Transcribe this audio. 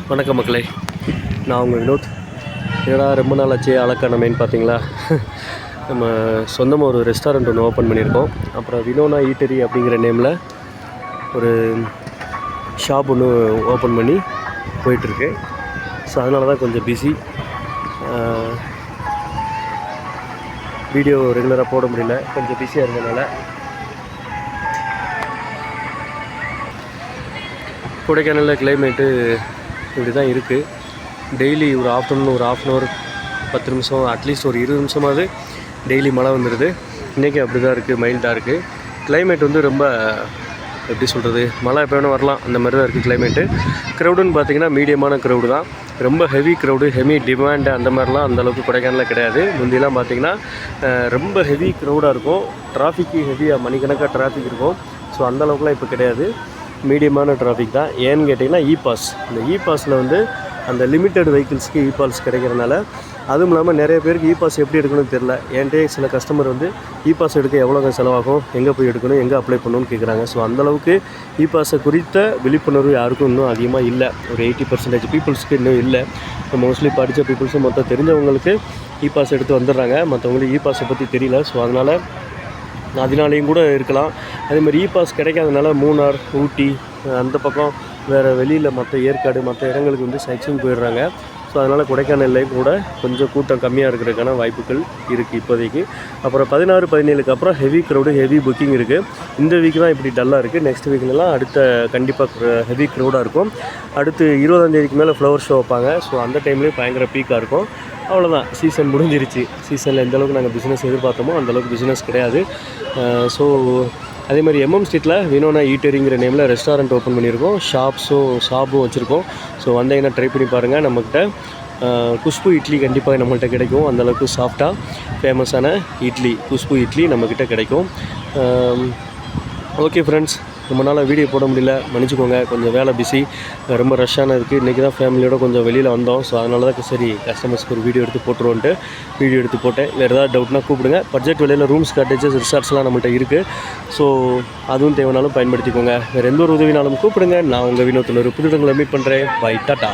வணக்கம் மக்களே, நான் உங்கள் வினோத். என்னடா ரொம்ப நாள் ஆச்சு ஆளக்கானமேன்னு பார்த்தீங்களா? நம்ம சொந்தமாக ஒரு ரெஸ்டாரண்ட் ஒன்று ஓப்பன் பண்ணியிருக்கோம். அப்புறம் வினோனா ஈட்டரி அப்படிங்கிற நேமில் ஒரு ஷாப் ஒன்று ஓப்பன் பண்ணி போயிட்டுருக்கு. ஸோ அதனால தான் கொஞ்சம் பிஸி. வீடியோ ரெகுலராக போட முடியல, கொஞ்சம் பிஸியாக இருந்ததுனால. கொடைக்கானலில் கிளைமேட்டு இப்படி தான் இருக்குது. டெய்லி ஒரு ஆஃப்டர்நூன் ஒரு ½ hour 10 நிமிஷம் அட்லீஸ்ட் ஒரு 20 நிமிஷமாவது டெய்லி மழை வந்துடுது. இன்றைக்கி அப்படி தான் இருக்குது, மைல்டாக இருக்குது. கிளைமேட் வந்து ரொம்ப எப்படி சொல்கிறது, மழை எப்போ வேணும் வரலாம், அந்த மாதிரி தான் இருக்குது கிளைமேட்டு. க்ரௌடுன்னு பார்த்திங்கன்னா மீடியமான க்ரௌடு தான். ரொம்ப ஹெவி க்ரௌடு, ஹெவி டிமாண்டு அந்த மாதிரிலாம் அந்தளவுக்கு கொடைக்கானலில் கிடையாது. முந்திலாம் பார்த்திங்கன்னா ரொம்ப ஹெவி க்ரௌடாக இருக்கும், டிராஃபிக்கு ஹெவியாக மணிக்கணக்காக டிராஃபிக் இருக்கும். ஸோ அந்தளவுக்குலாம் இப்போ கிடையாது, மீடியமான டிராஃபிக் தான். ஏன்னு கேட்டிங்கன்னா இ-பாஸ், இந்த இ-பாஸில் வந்து அந்த லிமிட்டட் வெஹிக்கிள்ஸ்க்கு இ-பாஸ் கிடைக்கிறனால, அதுவும் இல்லாமல் நிறைய பேருக்கு இ-பாஸ் எப்படி எடுக்கணும்னு தெரில. என்கிட்டே சில கஸ்டமர் வந்து இ-பாஸ் எடுக்க எவ்வளோங்க செலவாகும், எங்கே போய் எடுக்கணும், எங்கே அப்ளை பண்ணணும்னு கேட்குறாங்க. ஸோ அந்தளவுக்கு இ-பாஸை குறித்த விழிப்புணர்வு யாருக்கும் இன்னும் அதிகமாக இல்லை. ஒரு 80% பீப்புள்ஸ்க்கு இன்னும் இல்லை. மோஸ்ட்லி படித்த பீப்புள்ஸும் மொத்தம் தெரிஞ்சவங்களுக்கு இ-பாஸ் எடுத்து வந்துடுறாங்க, மற்றவங்களுக்கு இ-பாஸை பற்றி தெரியல. ஸோ அதனாலேயும் கூட இருக்கலாம். அதேமாதிரி இ-பாஸ் கிடைக்காதனால மூணார், ஊட்டி, அந்த பக்கம் வேறு வெளியில் மற்ற ஏற்காடு மற்ற இடங்களுக்கு வந்து சைட்ஸிங் போயிடுறாங்க. ஸோ அதனால் கொடைக்கானல்லையும் கூட கொஞ்சம் கூட்டம் கம்மியாக இருக்கிறதுக்கான வாய்ப்புகள் இருக்குது இப்போதைக்கு. அப்புறம் 16, 17க்கு அப்புறம் ஹெவி க்ரௌடு, ஹெவி புக்கிங் இருக்குது. இந்த வீக் தான் இப்படி டல்லாக இருக்குது. நெக்ஸ்ட் வீக்லலாம் அடுத்த கண்டிப்பாக ஹெவி க்ரௌடாக இருக்கும். அடுத்து 20ஆம் தேதிக்கு மேலே ஃப்ளவர் ஷோ வைப்பாங்க. ஸோ அந்த டைம்லேயும் பயங்கர பீக்காக இருக்கும். அவ்வளோதான், சீசன் முடிஞ்சிருச்சு. சீசனில் எந்தளவுக்கு நாங்கள் பிஸ்னஸ் எதிர்பார்த்தோமோ அந்தளவுக்கு பிஸ்னஸ் கிடையாது. ஸோ அதேமாதிரி MM ஸ்ட்ரீட்டில் வினோனா ஈட்டரிங்கிற நேமில் ரெஸ்டாரண்ட் ஓப்பன் பண்ணியிருக்கோம். ஷாப்பும் வச்சுருக்கோம். ஸோ வந்தீங்கன்னா ட்ரை பண்ணி பாருங்கள். நம்மக்கிட்ட குஷ்பு இட்லி கண்டிப்பாக நம்மள்கிட்ட கிடைக்கும். அந்தளவுக்கு சாஃப்டாக ஃபேமஸான இட்லி, குஷ்பு இட்லி நம்மக்கிட்ட கிடைக்கும். ஓகே ஃப்ரெண்ட்ஸ், ரொம்ப நாளாக வீடியோ போட முடியல, மன்னிச்சிக்கோங்க. கொஞ்சம் வேலை பிஸி, ரொம்ப ரஷ்ஷான இருக்குது. இன்றைக்கி தான் ஃபேமிலியோட கொஞ்சம் வெளியில் வந்தோம். ஸோ அதனால தான் சரி கஸ்டமர்ஸ்க்கு ஒரு வீடியோ எடுத்து போட்டுருவோன்ட்டு வீடியோ எடுத்து போட்டேன். வேறு ஏதாவது டவுட்னா கூப்பிடுங்க. பட்ஜெட் விலையில் ரூம்ஸ், காட்டேஜஸ், ரிசார்ட்ஸ்லாம் நம்மள்கிட்ட இருக்குது. ஸோ அதுவும் தேவைனாலும் பயன்படுத்திக்கோங்க. வேறு எந்த ஒரு உதவினாலும் கூப்பிடுங்க. நான் உங்கள் வினோத்தில் ஒரு புது இடங்களை மீட் பண்ணுறேன். Bye, tata.